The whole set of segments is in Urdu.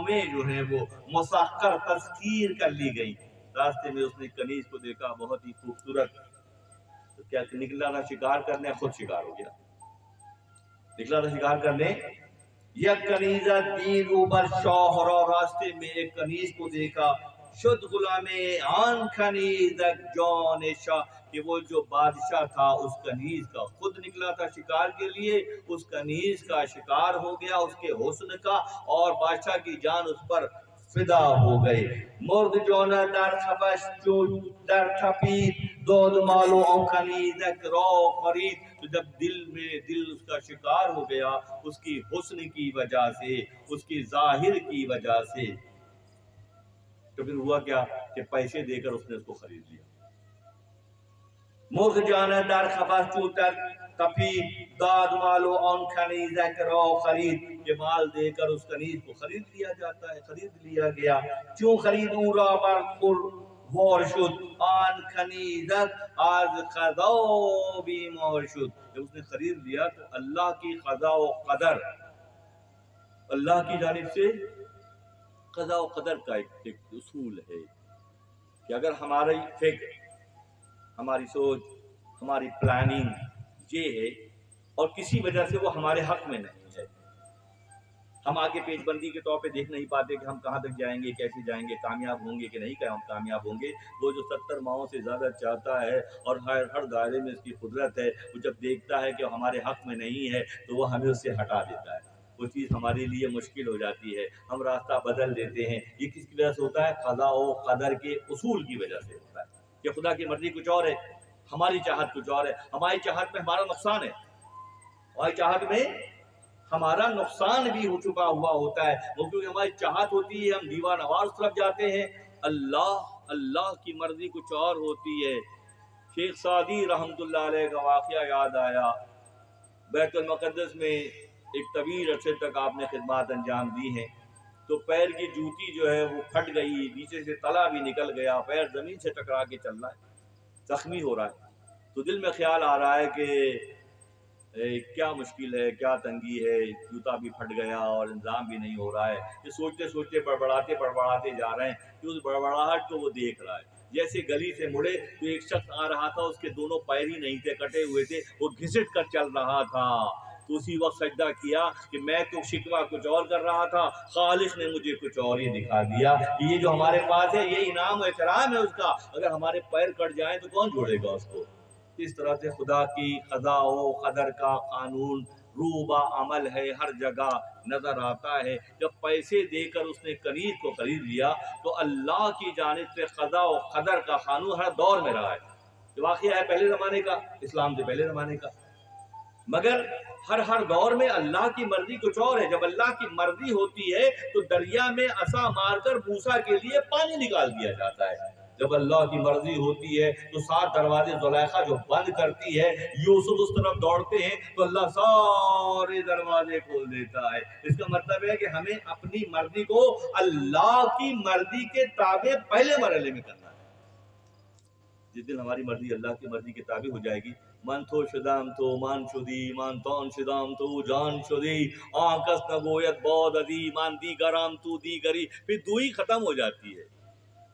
قومیں جو ہیں وہ مسخر تسخیر کر لی گئی۔ راستے میں اس نے کنیز کو دیکھا، بہت ہی خوبصورت، تو کیا نکلا تھا شکار کرنے، خود شکار ہو گیا، نکلا تھا شکار کرنے۔ یک کنیزہ دید اوبر شاہرا، راستے میں ایک کنیز کو دیکھا، شد غلام آن کنیزک جان شاہ، کہ وہ جو بادشاہ تھا اس کنیز کا خود نکلا تھا شکار کے لیے، اس کنیز کا شکار ہو گیا، اس کے حسن کا، اور بادشاہ کی جان اس پر فدا ہو گئے۔ مرد جونا در خفش جو در تپید، دود مالو آن کنیزک را خرید، تو جب دل اس کا شکار ہو گیا اس کی حسن کی وجہ سے، اس کی ظاہر کی وجہ سے، تو پھر ہوا کیا کہ پیسے دے کر اس نے اس کو خرید لیا۔ مرغ جانا در خفش جو در تپید، داد مالو آن کنیزک را خرید، کہ مال دے کر اس کنیز کو خرید لیا جاتا ہے، خرید لیا گیا۔ چون خرید او را بر خور وار شد، آن کنیزک از قضا بیمار شد، جب اس نے خرید لیا تو اللہ کی قضا و قدر، اللہ کی جانب سے قضا و قدر کا ایک اصول ہے کہ اگر ہماری فکر، ہماری سوچ، ہماری پلاننگ یہ ہے اور کسی وجہ سے وہ ہمارے حق میں نہیں ہے، ہم آگے پیش بندی کے طور پہ دیکھ نہیں پاتے کہ ہم کہاں تک جائیں گے، کیسے جائیں گے، کامیاب ہوں گے کہ نہیں کہ ہم کامیاب ہوں گے۔ وہ جو 70 ماہوں سے زیادہ چاہتا ہے اور ہر دائرے میں اس کی قدرت ہے، وہ جب دیکھتا ہے کہ ہمارے حق میں نہیں ہے تو وہ ہمیں اس سے ہٹا دیتا ہے، وہ چیز ہمارے لیے مشکل ہو جاتی ہے، ہم راستہ بدل دیتے ہیں۔ یہ کس کی وجہ سے ہوتا ہے؟ قضا و قدر کے اصول کی وجہ سے ہوتا ہے کہ خدا کی مرضی کچھ اور ہے، ہماری چاہت کچھ اور ہے، ہماری چاہت میں ہمارا نقصان ہے، ہماری چاہت میں ہمارا نقصان بھی ہو چکا ہوا ہوتا ہے، وہ کیونکہ ہماری چاہت ہوتی ہے ہم دیوانہ وار طرف جاتے ہیں، اللہ کی مرضی کچھ اور ہوتی ہے۔ شیخ سعدی رحمۃ اللہ علیہ کا واقعہ یاد آیا، بیت المقدس میں ایک طویل عرصے تک آپ نے خدمات انجام دی ہیں، تو پیر کی جوتی جو ہے وہ پھٹ گئی، نیچے سے تلا بھی نکل گیا، پیر زمین سے ٹکرا کے چل رہا ہے، زخمی ہو رہا ہے، تو دل میں خیال آ رہا ہے کہ کیا مشکل ہے، کیا تنگی ہے، جوتا بھی پھٹ گیا اور انتظام بھی نہیں ہو رہا ہے۔ یہ سوچتے سوچتے بڑبڑاتے جا رہے ہیں کہ اس بڑبڑاہٹ کو وہ دیکھ رہا ہے۔ جیسے گلی سے مڑے تو ایک شخص آ رہا تھا، اس کے دونوں پیر ہی نہیں تھے، کٹے ہوئے تھے، وہ گھسٹ کر چل رہا تھا، تو اسی وقت سجدہ کیا کہ میں تو شکوہ کچھ اور کر رہا تھا، خالق نے مجھے کچھ اور ہی دکھا دیا، یہ جو ہمارے پاس ہے یہ انعام و اکرام ہے اس کا، اگر ہمارے پیر کٹ جائیں تو کون جوڑے گا اس کو۔ اس طرح سے خدا کی قضا و قدر کا قانون روبہ عمل ہے، ہر جگہ نظر آتا ہے۔ جب پیسے دے کر اس نے کنیز کو خرید لیا تو اللہ کی جانب سے قضا و قدر کا قانون ہر دور میں رہا ہے۔ یہ واقعہ ہے پہلے زمانے کا، اسلام سے پہلے زمانے کا، مگر ہر دور میں اللہ کی مرضی کچھ اور ہے۔ جب اللہ کی مرضی ہوتی ہے تو دریا میں عصا مار کر موسیٰ کے لیے پانی نکال دیا جاتا ہے، جب اللہ کی مرضی ہوتی ہے تو 7 دروازے زلیخا جو بند کرتی ہے، یوسف اس طرف دوڑتے ہیں تو اللہ سارے دروازے کھول دیتا ہے۔ اس کا مطلب ہے کہ ہمیں اپنی مرضی کو اللہ کی مرضی کے تابع پہلے مرحلے میں کرنا ہے۔ جس دن ہماری مرضی اللہ کی مرضی کے تابع ہو جائے گی، من تو شدم تو من شدی، من تان شدم تو جان شدی، آنکس نگویت باد ازی، من دیگرم تو دیگری، پھر دوئی ختم ہو جاتی ہے۔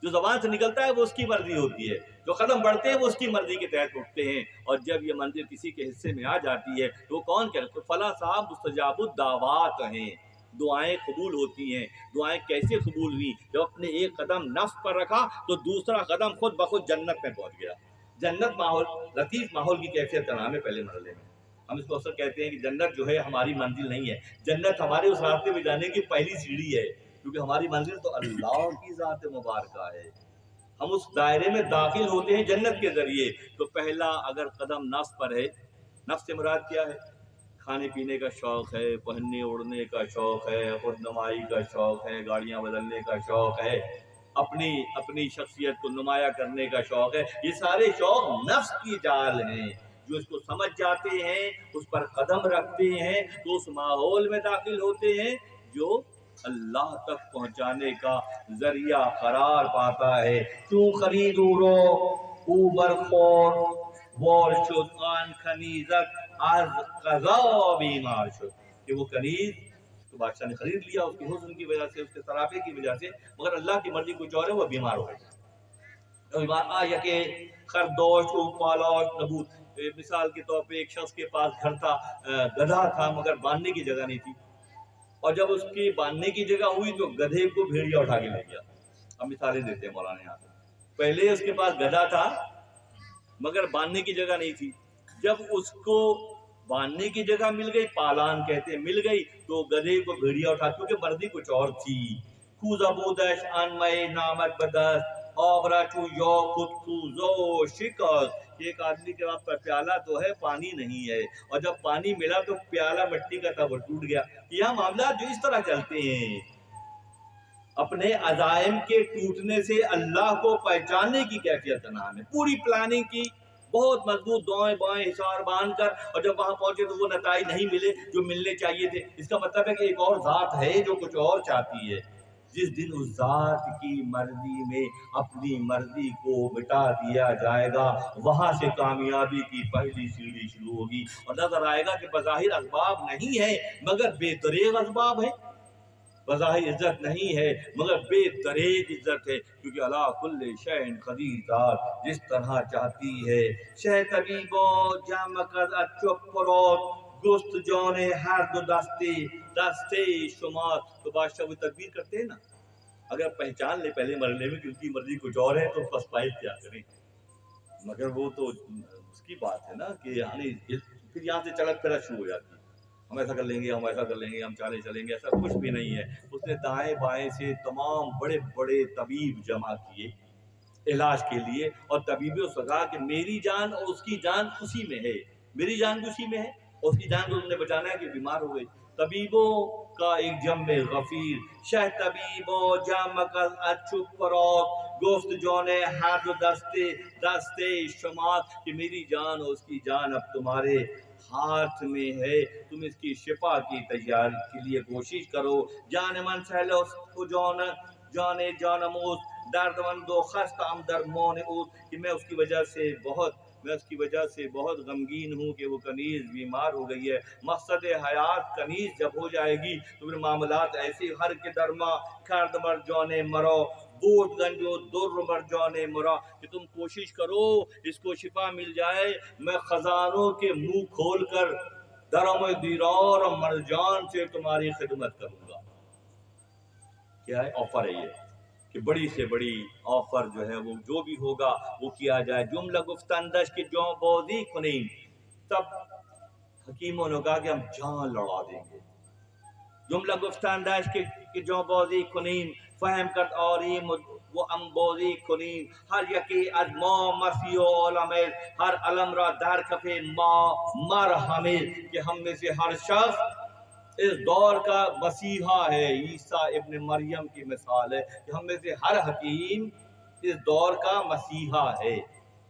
جو زبان سے نکلتا ہے وہ اس کی مرضی ہوتی ہے، جو قدم بڑھتے ہیں وہ اس کی مرضی کے تحت اٹھتے ہیں، اور جب یہ منزل کسی کے حصے میں آ جاتی ہے تو وہ کون کہتا ہے؟ فلاں صاحب مستجاب الدعوات ہیں، دعائیں قبول ہوتی ہیں۔ دعائیں کیسے قبول ہوئی؟ جب اپنے ایک قدم نفس پر رکھا تو دوسرا قدم خود بخود جنت میں پہنچ گیا۔ جنت ماحول، لطیف ماحول کی کیفیت کا نام ہے پہلے مرحلے میں۔ ہم اس کو اکثر کہتے ہیں کہ جنت جو ہے ہماری منزل نہیں ہے، جنت ہمارے اس راستے پہ جانے کی پہلی سیڑھی ہے، کیونکہ ہماری منزل تو اللہ کی ذات مبارکہ ہے۔ ہم اس دائرے میں داخل ہوتے ہیں جنت کے ذریعے۔ تو پہلا اگر قدم نفس پر ہے، نفس سے مراد کیا ہے؟ کھانے پینے کا شوق ہے، پہننے اوڑھنے کا شوق ہے، خود نمائی کا شوق ہے، گاڑیاں بدلنے کا شوق ہے، اپنی شخصیت کو نمایاں کرنے کا شوق ہے۔ یہ سارے شوق نفس کی جال ہیں، جو اس کو سمجھ جاتے ہیں، اس پر قدم رکھتے ہیں تو اس ماحول میں داخل ہوتے ہیں جو اللہ تک پہنچانے کا ذریعہ قرار پاتا ہے۔ کیوں خریدو رو او برخور وار شد، آن کنیزک از قضا بیمار شد، کہ وہ کنیز بادشاہ نے خرید لیا اس کے حسن کی وجہ سے، اس کے سراپے کی وجہ سے، مگر اللہ کی مرضی کچھ اور ہے، وہ بیمار ہو گیا۔ بیمار آیا کہ خردوش اونٹ پالوش نبوت، مثال کے طور پہ ایک شخص کے پاس گھر تھا، گدھا تھا مگر باندھنے کی جگہ نہیں تھی، اور جب اس کی باندھنے کی جگہ ہوئی تو گدھے کو بھیڑیا اٹھا کے لے گیا۔ ہم مثالیں دیتے ہیں مولانا یہاں پہ، پہلے اس کے پاس گدھا تھا مگر باندھنے کی جگہ نہیں تھی، جب اس کو باندھنے کی جگہ مل گئی، پالان کہتے ہیں، مل گئی، تو گدھے کو بھیڑیا اٹھا، کیونکہ مرضی کچھ اور تھی۔ کوزا بودش ان مئی نامت بدست آبرا چو یو خود کوزو شکست، ایک آدمی کے پاس پیالہ تو ہے، پانی نہیں ہے، اور جب پانی ملا تو پیالہ مٹی کا تھا، وہ ٹوٹ گیا۔ یہاں معاملات جو اس طرح چلتے ہیں، اپنے عزائم کے ٹوٹنے سے اللہ کو پہچاننے کی کیفیت کا نام ہے۔ پوری پلاننگ کی، بہت مضبوط دائیں بائیں حصار باندھ کر، اور جب وہاں پہنچے تو وہ نتائج نہیں ملے جو ملنے چاہیے تھے، اس کا مطلب ہے کہ ایک اور ذات ہے جو کچھ اور چاہتی ہے۔ جس دن اس ذات کی مرضی میں اپنی مرضی کو مٹا دیا جائے گا، وہاں سے کامیابی کی پہلی سیڑھی شروع ہوگی، اور نظر آئے گا کہ بظاہر اسباب نہیں ہے مگر بے دریغ اسباب ہے، بظاہر عزت نہیں ہے مگر بے دریغ عزت ہے، کیونکہ اللہ کل شیء قدیر ذات جس طرح چاہتی ہے۔ شہ طبیبو جامکز اچپ پروت گست جونے ہر دو دستے شمار، تو بادشاہ وہ تدبیر کرتے ہیں نا، اگر پہچان لے پہلے مرنے میں کہ ان کی مرضی کچھ اور ہے تو پسپائش کیا کریں، مگر وہ تو اس کی بات ہے نا کہ یعنی پھر یہاں سے چلک پھرک شروع ہو جاتی ہے، ہم ایسا کر لیں گے، ہم ایسا کر لیں گے، ہم چالے چلیں گے، ایسا کچھ بھی نہیں ہے۔ اس نے دائیں بائیں سے تمام بڑے بڑے طبیب جمع کیے علاج کے لیے، اور طبیبوں سے کہا کہ میری جان اور اس کی جان اسی میں ہے، میری جان بھی اسی میں ہے، اور اس کی جان کو تم نے بچانا ہے کہ بیمار ہو گئی۔ طبیبوں کا ایک جم غفیر، شہ طبیبو جامکل اچھپ فروغ گفت جونے ہر دستے شمار، کہ میری جان اور اس کی جان اب تمہارے ہاتھ میں ہے، تم اس کی شفا کی تیاری کے لیے کوشش کرو۔ جان من سہلو کو جانے جانموز درد من دو خست ام در مون اوز، کہ میں اس کی وجہ سے بہت غمگین ہوں کہ وہ کنیز بیمار ہو گئی ہے۔ مقصد حیات کنیز جب ہو جائے گی تو پھر معاملات ایسے، ہر کے درما کرد مر جانے مرو بوٹ گنجو در مر جانے مرا، کہ تم کوشش کرو اس کو شفا مل جائے، میں خزانوں کے منہ کھول کر درم دیرار اور مرجان سے تمہاری خدمت کروں گا۔ کیا ہے آفر ہے یہ کہ بڑی سے بڑی آفر جو ہے وہ جو بھی ہوگا وہ کیا جائے۔ جملہ گفتندش کی جو بوزی کنین، تب حکیموں نے کہا کہ ہم جان لڑا دیں گے۔ جملہ گفتندش کی جو بوزی کنین فہم کرت آریم وہ امبوزی کنین، ہر یکی از ما مسیح و علمیر، ہر علم را در کفے ما مرحمیر، کہ ہم میں سے ہر شخص اس دور کا مسیحا ہے۔ عیسیٰ ابن مریم کی مثال ہے کہ ہم میں سے ہر حکیم اس دور کا مسیحا ہے۔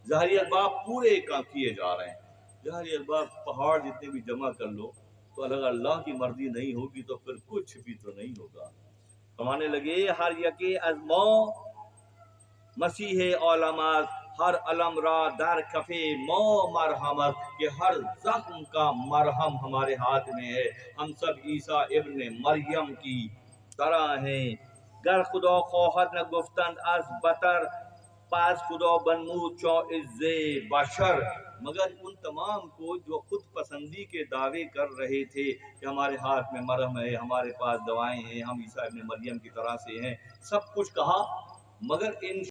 ظاہری اسباب پورے کام کیے جا رہے ہیں، ظاہری اسباب پہاڑ جتنے بھی جمع کر لو، تو اگر اللہ کی مرضی نہیں ہوگی تو پھر کچھ بھی تو نہیں ہوگا۔ فرمانے لگے ہر یکی از ما مسیح علمات، ہر علم را در کفے ما مرحمت، کہ ہر زخم کا مرہم ہمارے ہاتھ میں ہے، ہم سب عیسیٰ ابن مریم کی طرح ہیں۔ گر خدا خواہد نہ گفتند از بطر، پس خدا بنمود چو عز بشر، مگر ان تمام کو جو خود پسندی کے دعوے کر رہے تھے کہ ہمارے ہاتھ میں مرہم ہے، ہمارے پاس دوائیں ہیں، ہم عیسیٰ ابن مریم کی طرح سے ہیں، سب کچھ کہا، مگر ان